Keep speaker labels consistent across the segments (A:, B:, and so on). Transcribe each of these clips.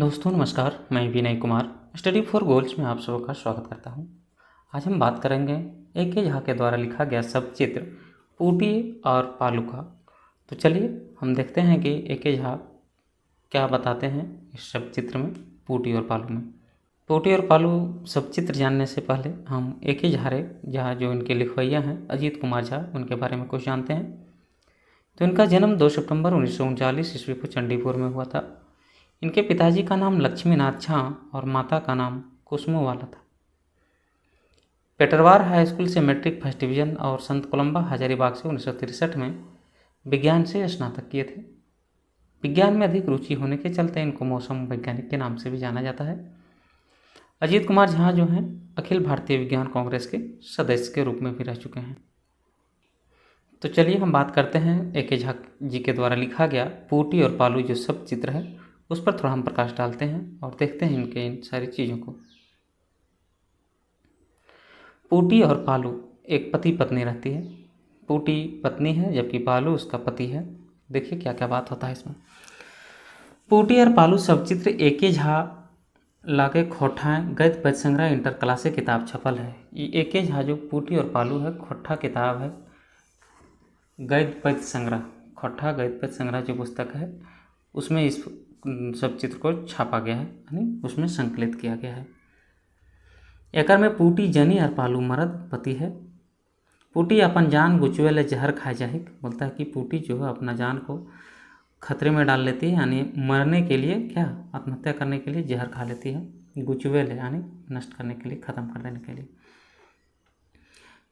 A: दोस्तों नमस्कार, मैं Vinay Kumar study for goals में आप सबका स्वागत करता हूं। आज हम बात करेंगे ए.के. झा के द्वारा लिखा गया शब्दचित्र पूटी और पालू का। तो चलिए हम देखते हैं कि ए.के. झा क्या बताते हैं इस शब्दचित्र में पूटी और पालू में। पूटी और पालू शब्दचित्र जानने से पहले हम ए.के. झा जो इनके लिखवैया हैं अजीत कुमार झा, उनके बारे में कुछ जानते हैं। तो इनका जन्म 2 सितंबर 1939 ईस्वी को चंडीपुर में हुआ था। इनके पिताजी का नाम लक्ष्मीनाथ झा और माता का नाम कुसुमवाला था। पेटरवार हाई स्कूल से मैट्रिक फर्स्ट डिवीजन और संत कोलंबा हजारीबाग से 1963 में विज्ञान से स्नातक किए थे। विज्ञान में अधिक रुचि होने के चलते इनको मौसम वैज्ञानिक के नाम से भी जाना जाता है। अजीत कुमार झा जो हैं अखिल भारतीय विज्ञान कांग्रेस के सदस्य के रूप में भी रह चुके हैं। तो चलिए हम बात करते हैं ए.के. झा जी के द्वारा लिखा गया पूटी और पालू जो शब्द चित्र है उस पर थोड़ा हम प्रकाश डालते हैं और देखते हैं इनके इन सारी चीज़ों को। पूटी और पालू एक पति पत्नी रहती है। पूटी पत्नी है जबकि पालू उसका पति है। देखिए क्या क्या बात होता है इसमें। पूटी और पालू शब्दचित्र ए.के. झा लागे खोठाएँ गद्य पद्य संग्रह इंटर क्लासे किताब छपल है। ये ए.के. झा जो पूटी और पालू है खोठा किताब है गद्य पद्य संग्रह, खोठा गद्य पद्य संग्रह जो पुस्तक है उसमें इस सब चित्र को छापा गया है, यानी उसमें संकलित किया गया है। एकर में पूटी जनी और पालू मर्द पति है। पूटी अपन जान गुचवेले जहर खाए जाहिक, बोलता है कि पूटी जो है अपना जान को खतरे में डाल लेती है, यानी मरने के लिए क्या आत्महत्या करने के लिए जहर खा लेती है। गुचवेले यानी नष्ट करने के लिए, ख़त्म कर देने के लिए।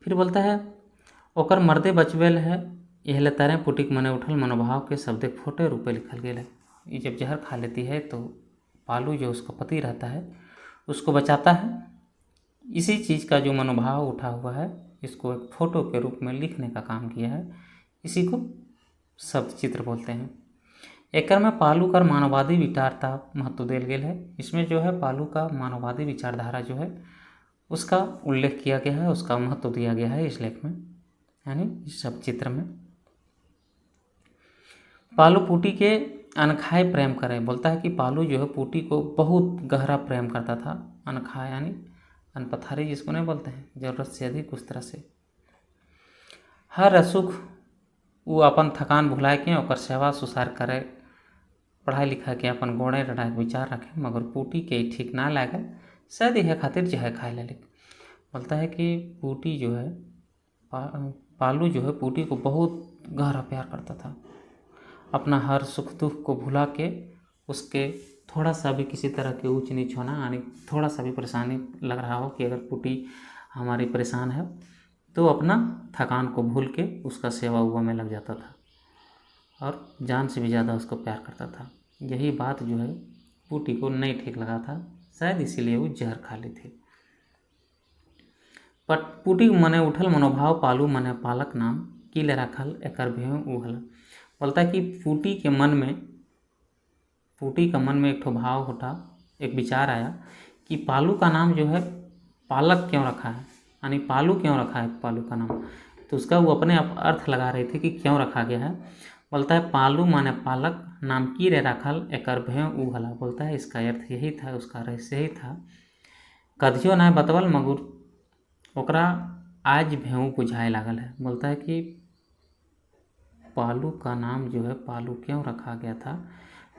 A: फिर बोलता है ओकर मर्दे बचवेल है यह तारे पूटी के मने उठल मनोभाव के शब्द फोटे रूपे लिखल गया है। ये जब जहर खा लेती है तो पालू जो उसका पति रहता है उसको बचाता है। इसी चीज़ का जो मनोभाव उठा हुआ है इसको एक फोटो के रूप में लिखने का काम किया है। इसी को शब्द चित्र बोलते हैं। एकर में पालू कर मानववादी विचारता महत्व दिया गया है। इसमें जो है पालू का मानववादी विचारधारा जो है उसका उल्लेख किया गया है, उसका महत्व दिया गया है इस लेख में, यानी इस शब्द चित्र में। पालू पूटी के अनखाए प्रेम करे, बोलता है कि पालू जो है पूटी को बहुत गहरा प्रेम करता था। अनखाए यानी अनपथारी जिसको नहीं बोलते हैं, जरूरत से अधिक उस तरह से। हर असुख वो अपन थकान भुलाए के ओकर सेवा सुसार करे, पढ़ाई लिखाई के अपन गोड़े रड़ाए विचार रखे, मगर पूटी के ठीक ना लगे शायद यह खातिर जहर खाए ले। बोलता है कि पूटी जो है पालू जो है पूटी को बहुत गहरा प्यार करता था। अपना हर सुख दुख को भुला के उसके थोड़ा सा भी किसी तरह के ऊंच नीच होना, यानी थोड़ा सा भी परेशानी लग रहा हो कि अगर पूटी हमारी परेशान है तो अपना थकान को भूल के उसका सेवा हुआ में लग जाता था और जान से भी ज़्यादा उसको प्यार करता था। यही बात जो है पूटी को नहीं ठीक लगा था, शायद इसीलिए वो जहर खा ली थी। पर पूटी मने उठल मनोभाव पालू मने पालक नाम किले रखल एकर भेव उहल। बोलता है कि पूटी का मन में एक ठो भाव उठा, एक विचार आया कि पालू का नाम जो है पालक क्यों रखा है, यानी पालू क्यों रखा है पालू का नाम। तो उसका वो अपने आप अर्थ लगा रहे थे कि क्यों रखा गया है। बोलता है पालू माने पालक नाम की रे रखल एकर भेव उहला। बोलता है इसका अर्थ यही था, उसका रहस्य यही था। कधियो ना बतवल मगर ओकरा आज भेव बुझाए लागल है। बोलता है कि पालू का नाम जो है पालू क्यों रखा गया था।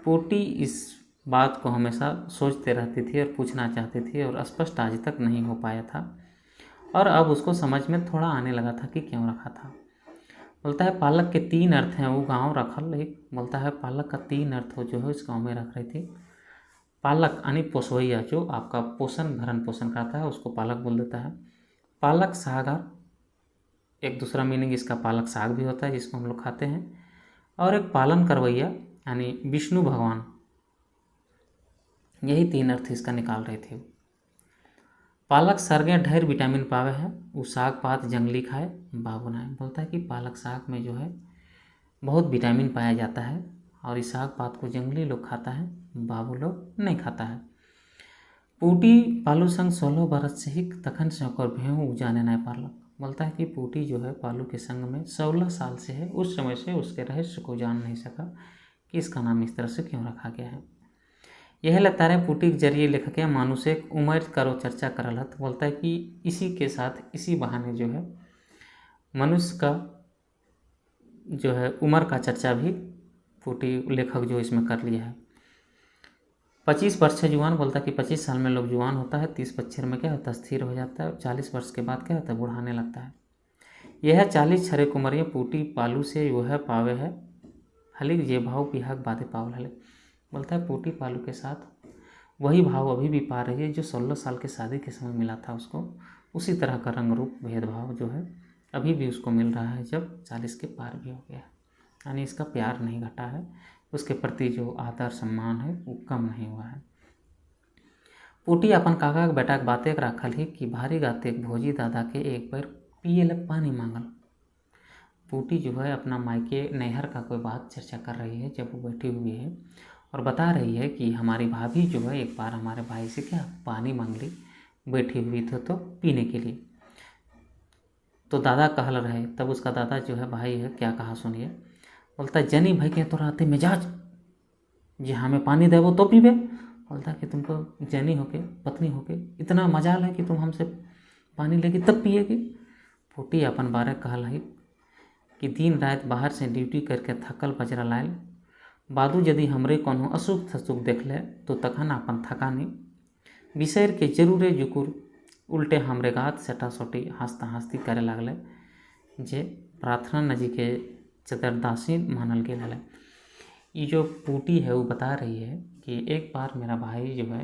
A: पूटी इस बात को हमेशा सोचते रहती थी और पूछना चाहती थी और स्पष्ट आज तक नहीं हो पाया था, और अब उसको समझ में थोड़ा आने लगा था कि क्यों रखा था। बोलता है पालक के 3 अर्थ हैं, वो गाँव रखल एक। बोलता है पालक का 3 अर्थ हो जो है इस गाँव में रख रही थी। पालक यानी पोसवैया, जो आपका पोषण भरण पोषण करता है उसको पालक बोल देता है। पालक सागर एक दूसरा मीनिंग इसका पालक साग भी होता है जिसको हम लोग खाते हैं। और एक पालन करवैया यानी विष्णु भगवान। यही 3 अर्थ इसका निकाल रहे थे। पालक सरगे ढेर विटामिन पावे है, वो साग पात जंगली खाए बाबू नाए। बोलता है कि पालक साग में जो है बहुत विटामिन पाया जाता है और इस साग पात को जंगली लोग खाता है, बाबू लोग नहीं खाता है। पूटी पालू संग 16 बरस से ही तखन से ओकर भेव जाने नहीं पालक। बोलता है कि पूटी जो है पालू के संग में 16 साल से है, उस समय से उसके रहस्य को जान नहीं सका कि इसका नाम इस तरह से क्यों रखा गया है। यह लतारे पुटी के जरिए लेखक या मानुषे उमर करो चर्चा करल है। तो बोलता है कि इसी के साथ इसी बहाने जो है मनुष्य का जो है उम्र का चर्चा भी पुटी लेखक जो इसमें कर लिया है। 25 वर्ष से जुआन, बोलता है कि 25 साल में लोग जुआन होता है, 30 25 में क्या होता है स्थिर हो जाता है, 40 वर्ष के बाद क्या होता है बुढ़ाने लगता है। यह 40 छरे कुमरिया पुटी पालू से वह पावे है हलिक जे भाव पिहाक बाधे पावल हले। बोलता है पुटी पालू के साथ वही भाव अभी भी पा रही है जो 16 साल के शादी के समय मिला था उसको, उसी तरह का रंग रूप भेदभाव जो है अभी भी उसको मिल रहा है जब 40 के पार भी हो गया। यानी इसका प्यार नहीं घटा है, उसके प्रति जो आदर सम्मान है वो कम नहीं हुआ है। पुटी अपन काका के बेटा के बातें राखल ही कि भारी गाते भोजी दादा के एक बार पिए लग पानी मांगल। पुटी जो है अपना मायके नैहर का कोई बात चर्चा कर रही है जब वो बैठी हुई है और बता रही है कि हमारी भाभी जो है एक बार हमारे भाई से क्या पानी मांग ली, बैठी हुई थी तो पीने के लिए। तो दादा कहल रहे, तब उसका दादा जो है भाई है क्या कहा सुनिए। बोलता है जनी भाई के तोरा आते मिजाज जी हमें पानी देवो तो पीबे। बोलता है कि तुमको जनी होके पत्नी होके इतना मजाल है कि तुम हमसे पानी लेगी तब पिएगी। पुटी अपन बारे कहल है कि दिन रात बाहर से ड्यूटी करके थकल पजरा लायल बादू यदि हमरे कोनो असुख थसुख देख ले तो तखन अपन थकानी बिसर के जरूरे जुकुर उल्टे हमरे गात सटा सोटी हंसता हंसती करे लगले जे प्रार्थना नजी के चतुर्दासी मानल गेल है। ये जो पुटी है वो बता रही है कि एक बार मेरा भाई जो है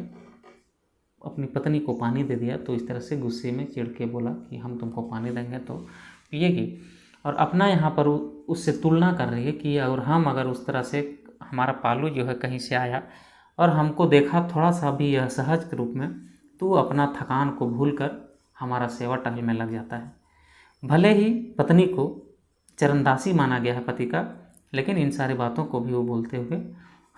A: अपनी पत्नी को पानी दे दिया तो इस तरह से गुस्से में चिढ़ के बोला कि हम तुमको पानी देंगे तो पिएगी, और अपना यहाँ पर उससे तुलना कर रही है कि और हम अगर उस तरह से हमारा पालू जो है कहीं से आया और हमको देखा थोड़ा सा भी यह सहज के रूप में तो अपना थकान को भूलकर हमारा सेवा टहल में लग जाता है। भले ही पत्नी को चरणदासी माना गया है पति का, लेकिन इन सारी बातों को भी वो बोलते हुए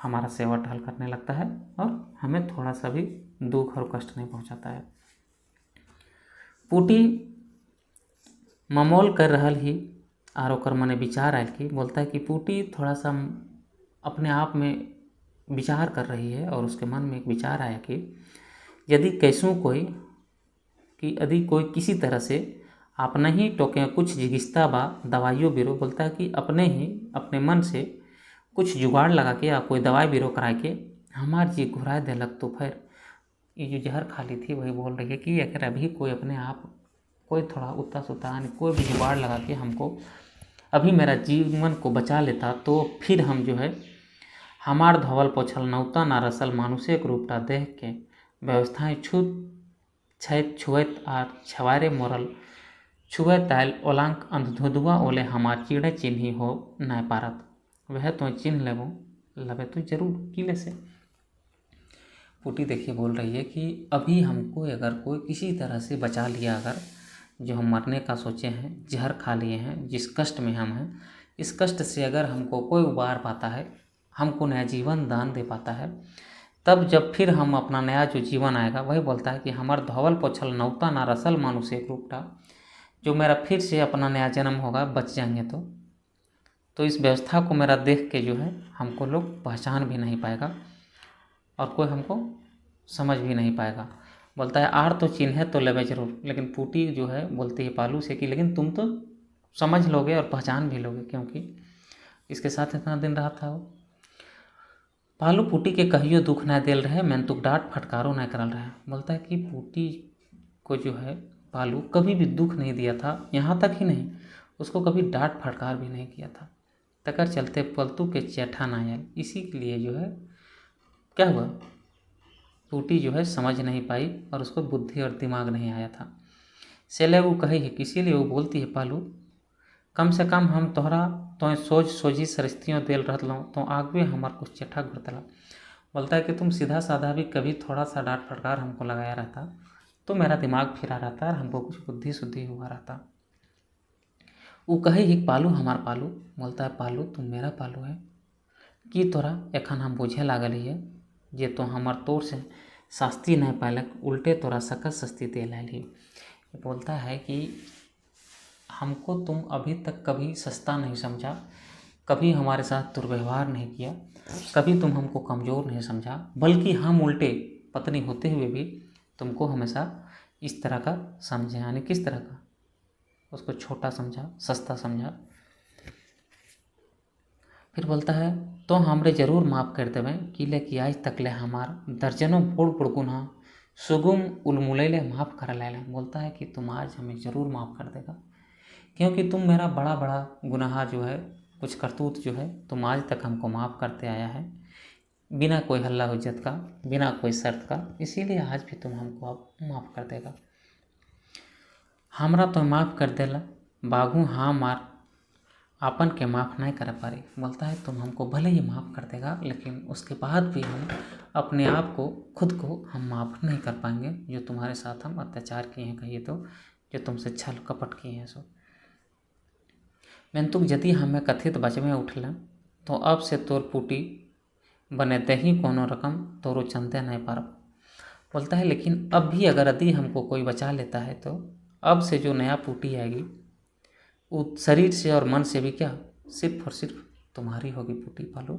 A: हमारा सेवा टहल करने लगता है और हमें थोड़ा सा भी दुख और कष्ट नहीं पहुंचाता है। पुटी ममोल कर रहल ही आर ओकर मने विचार आयल कि बोलता है कि पुटी थोड़ा सा अपने आप में विचार कर रही है और उसके मन में एक विचार आया कि यदि कैसों कोई कि यदि कोई किसी तरह से अपना ही टोके कुछ जिगिस्ता बा दवाइयों बिरो, बोलता है कि अपने ही अपने मन से कुछ जुगाड़ लगा के या कोई दवाई बिरो करा के हमार जी घुराए देलक तो फिर ये जो जहर खा ली थी वही बोल रही है कि अगर अभी कोई अपने आप कोई थोड़ा उतना सुता कोई भी जुगाड़ लगा के हमको अभी मेरा जीवन को बचा लेता तो फिर हम जो है हमार धवल पोछल नौता ना रसल मानुषिक रूपटा देख के व्यवस्थाएं छूत छैत छुएत आर छवारे मोरल छुए तायल ओलांक अंधधुआ ओले हमार चिड़े चिन्ही हो न पारत वह तो चिन्ह लेबो लबे तो जरूर किले से। पुटी देखिए बोल रही है कि अभी हमको अगर कोई किसी तरह से बचा लिया, अगर जो हम मरने का सोचे हैं जहर खा लिए हैं जिस कष्ट में हम हैं इस कष्ट से अगर हमको कोई उबार पाता है हमको नया जीवन दान दे पाता है, तब जब फिर हम अपना नया जो जीवन आएगा वही बोलता है कि हमार धवल पोछल नौता ना रसल मानुष एक रूपटा जो मेरा फिर से अपना नया जन्म होगा बच जाएंगे तो इस व्यवस्था को मेरा देख के जो है हमको लोग पहचान भी नहीं पाएगा और कोई हमको समझ भी नहीं पाएगा। बोलता है आर तो चिन्ह तो लेवे जरूर, लेकिन पुटी जो है बोलती है पालू से कि लेकिन तुम तो समझ लोगे और पहचान भी लोगे क्योंकि इसके साथ इतना दिन रहा था वो। पालू पुटी के कहियो दुख न दिल रहे मैंने तो डांट फटकारो न करल रहे। बोलता है कि पुटी को जो है पालू कभी भी दुख नहीं दिया था, यहाँ तक ही नहीं उसको कभी डांट फटकार भी नहीं किया था। तकर चलते पलतू के चैठा ना आयल, इसी के लिए जो है क्या हुआ पुटी जो है समझ नहीं पाई और उसको बुद्धि और दिमाग नहीं आया था। सेले वो कही है इसीलिए वो बोलती है पालू कम से कम हम तोहरा तो सोच सोझी सरस्तियों दिल रहल तो आगे हमार कुछ चेठा घुरतला। बोलता है कि तुम सीधा साधा भी कभी थोड़ा सा डांट फटकार हमको लगाया रहता तो मेरा दिमाग फिरा रहता और हमको कुछ बुद्धि शुद्धि हुआ रहता। वो कहे ही पालू हमार पालू। बोलता है पालू तुम मेरा पालू है कि तोरा एखन हम बुझे लागल है जे तो हमार तोर से शास्ति नहीं पालक उल्टे तोरा सकत सस्ती दे लाली। बोलता है कि हमको तुम अभी तक कभी सस्ता नहीं समझा, कभी हमारे साथ दुर्व्यवहार नहीं किया, कभी तुम हमको कमज़ोर नहीं समझा, बल्कि हम उल्टे पत्नी होते हुए भी तुमको हमेशा इस तरह का समझे, यानी किस तरह का, उसको छोटा समझा, सस्ता समझा। फिर बोलता है तो हमरे जरूर माफ़ कर देवें किले कि आज तक ले हमार दर्जनों बड़ बड़ गुनाह सुगुम उलमुलैले माफ़ कर ले। बोलता है कि तुम आज हमें ज़रूर माफ़ कर देगा, क्योंकि तुम मेरा बड़ा बड़ा गुनाह जो है, कुछ करतूत जो है, तुम आज तक हमको माफ़ करते आया है बिना कोई हल्ला हुज्जत का, बिना कोई शर्त का, इसीलिए आज भी तुम हमको अब माफ़ कर देगा। हमरा तो माफ़ कर देला बागू हाँ मार आपन के माफ़ नहीं कर पारी। बोलता है तुम हमको भले ही माफ़ कर देगा, लेकिन उसके बाद भी हम अपने आप को, खुद को हम माफ़ नहीं कर पाएंगे, जो तुम्हारे साथ हम अत्याचार किए हैं, कहिए तो जो तुमसे छल कपट किए हैं सो। मेंतुक यदि हमें कथित बचमे उठलन तो अब से तोर पुटी बने दही कोनो रकम तोरो चलते नहीं पारब। बोलता है लेकिन अब भी अगर यदि हमको कोई बचा लेता है तो अब से जो नया पुटी आएगी वो शरीर से और मन से भी क्या, सिर्फ और सिर्फ तुम्हारी होगी पुटी पालो,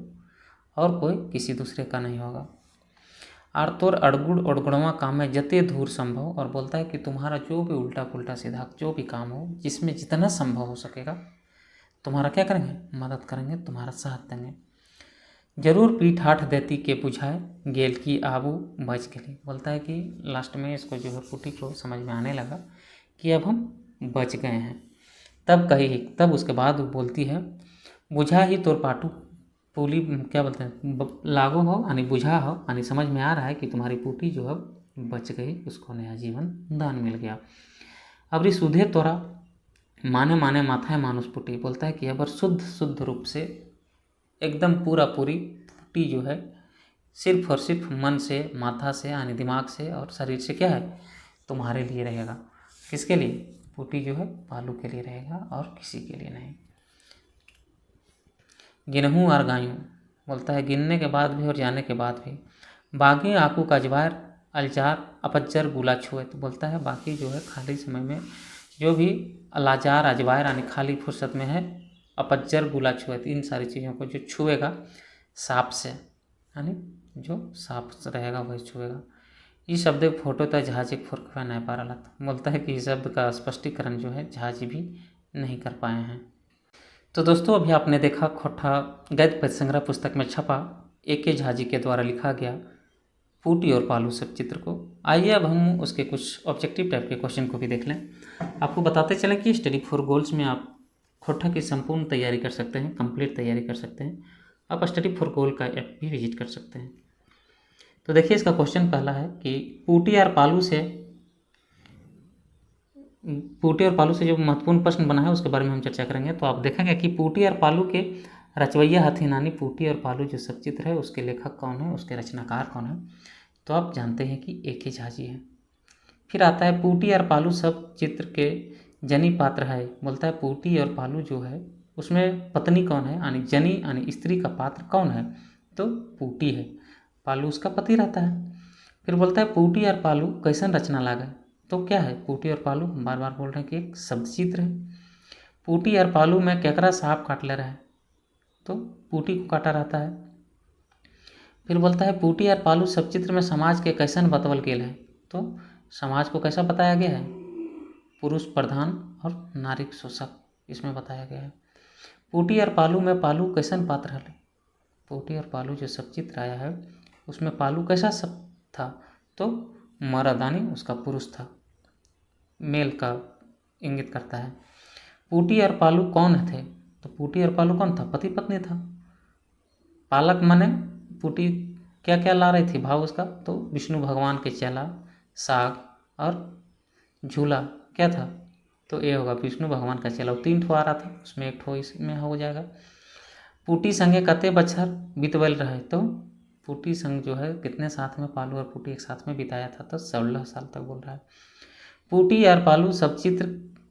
A: और कोई किसी दूसरे का नहीं होगा। और तोर अड़गुड़ अड़गुड़वा काम में जते दूर संभव, और बोलता है कि तुम्हारा जो भी उल्टा पुल्टा सीधा जो भी काम हो, जिसमें जितना संभव हो सकेगा तुम्हारा क्या करेंगे, मदद करेंगे, तुम्हारा साथ देंगे। जरूर पीठ हाथ देती के बुझाए गेल की आबू बच गई। बोलता है कि लास्ट में इसको जो है पुटी को समझ में आने लगा कि अब हम बच गए हैं। तब उसके बाद वो बोलती है बुझा ही तोर पाटू पुली, क्या बोलते हैं, लागू हो यानी बुझा हो, यानी समझ में आ रहा है कि तुम्हारी पुटी जो है बच गई, उसको नया जीवन दान मिल गया। अब री सुधे तोरा माने माने माथा है मानुष पुटी। बोलता है कि अब शुद्ध रूप से एकदम पूरा पूरी पुटी जो है सिर्फ और सिर्फ मन से, माथा से यानी दिमाग से और शरीर से क्या है, तुम्हारे लिए रहेगा। किसके लिए, पुटी जो है पालू के लिए रहेगा और किसी के लिए नहीं। गिनहूँ और गायूँ। बोलता है गिनने के बाद भी और जाने के बाद भी बाकी आकू का अजवार अलजार अपज्जर गुला छुए। तो बोलता है बाकी जो है खाली समय में जो भी अलाजार अजवार यानी खाली फुर्सत में है, अपज्जर गुला छुए, इन सारी चीज़ों को जो छुएगा सांप से, यानी जो सांप रहेगा वही छुएगा। ये शब्द फोटो तो जहाजी फुरकवा नहीं पा रहा था। बोलता है कि इस शब्द का स्पष्टीकरण जो है जहाजी भी नहीं कर पाए हैं। तो दोस्तों अभी आपने देखा खोटा गद्य पद्य संग्रह पुस्तक में छपा ए.के. झाजी के द्वारा लिखा गया पुटी और पालू सब चित्र को। आइए अब हम उसके कुछ ऑब्जेक्टिव टाइप के क्वेश्चन को भी देख लें। आपको बताते चलें कि स्टडी फॉर गोल्स में आप खोटा की संपूर्ण तैयारी कर सकते हैं, कंप्लीट तैयारी कर सकते हैं। आप स्टडी फॉर गोल का ऐप भी विजिट कर सकते हैं। तो देखिए इसका क्वेश्चन पहला है कि पुटी और पालू से जो महत्वपूर्ण प्रश्न बना है उसके बारे में हम चर्चा करेंगे। तो आप देखेंगे कि पुटी और पालू के रचवैया हथिन यानी पुटी और पालू जो सब चित्र है उसके लेखक कौन है, उसके रचनाकार कौन है, तो आप जानते हैं कि ए.के. झाजी है। फिर आता है पुटी और पालू सब चित्र के जनी पात्र है। बोलता है पुटी और पालू जो है उसमें पत्नी कौन है, यानी जनी यानी स्त्री का पात्र कौन है, तो पुटी है, पालू उसका पति रहता है। फिर बोलता है पुटी और पालू कैसन रचना लागे, तो क्या है पुटी और पालू, हम बार बार बोल रहे हैं कि एक शब्द चित्र है। पुटी और पालू में केकरा सांप काट ले रहा है, तो पुटी को काटा रहता है। फिर बोलता है पुटी और पालू सब चित्र में समाज के कैसन बतवल गेल है, तो समाज को कैसा बताया गया है, पुरुष प्रधान और नारी शोषक, इसमें बताया गया है। पुटी और पालू में पालू कैसन पात्र है, पुटी और पालू जो सब चित्र आया है उसमें पालू कैसा सब था, तो मर्दानी उसका पुरुष था, मेल का इंगित करता है। पुटी और पालू कौन थे, तो पुटी और पालू कौन था, पति पत्नी था। पालक मने पुटी क्या क्या ला रही थी भाव उसका, तो विष्णु भगवान के चेला, साग और झूला क्या था, तो ये होगा विष्णु भगवान का चेला। 3 ठो आ रहा था उसमें 1 ठो इसमें हो जाएगा। पुटी संगे कते बच्छर बीतवल रहे, तो पुटी संग जो है कितने साथ में पालू और पुटी एक साथ में बिताया था, तो 16 साल तक बोल रहा है। पुटी और पालू सब चित्र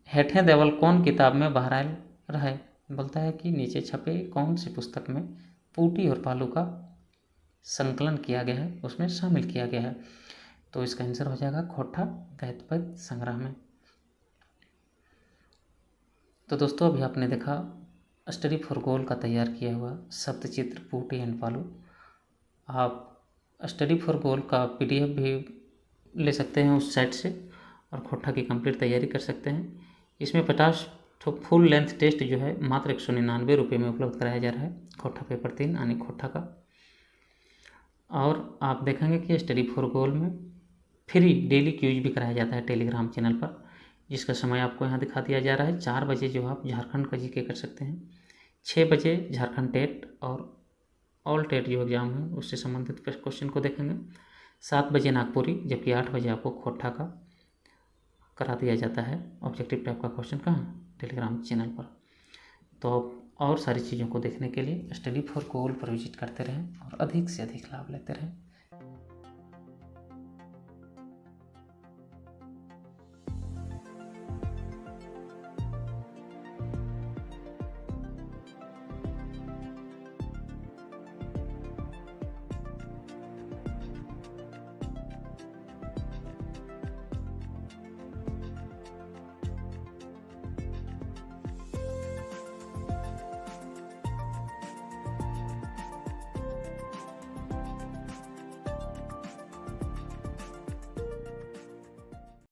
A: हेठे देवल कौन किताब में बहरायल रहे, बोलता है कि नीचे छपे कौन सी पुस्तक में पुटी और पालू का संकलन किया गया है, उसमें शामिल किया गया है, तो इसका आंसर हो जाएगा खोटा गद्य पद्य संग्रह में। तो दोस्तों अभी आपने देखा स्टडी फॉर गोल का तैयार किया हुआ शब्द चित्र पूटी एंड पालू। आप स्टडी फॉर गोल का PDF भी ले सकते हैं उस साइट से और खोटा की कंप्लीट तैयारी कर सकते हैं। इसमें 50 तो फुल लेंथ टेस्ट जो है मात्र 199 रुपये में उपलब्ध कराया जा रहा है, खोटा पेपर 3 यानी खोटा का। और आप देखेंगे कि स्टडी फॉर गोल में फ्री डेली क्यूज भी कराया जाता है टेलीग्राम चैनल पर, जिसका समय आपको यहाँ दिखा दिया जा रहा है। 4 बजे जो आप झारखंड का जीके कर सकते हैं, 6 बजे झारखंड टेट और ऑल टेट जो एग्ज़ाम है उससे संबंधित क्वेश्चन को देखेंगे, 7 बजे नागपुरी, जबकि 8 बजे आपको खोटा का करा दिया जाता है ऑब्जेक्टिव टाइप का क्वेश्चन। कहाँ? टेलीग्राम चैनल पर। तो और सारी चीज़ों को देखने के लिए स्टडी फॉर गोल पर विजिट करते रहें और अधिक से अधिक लाभ लेते रहें।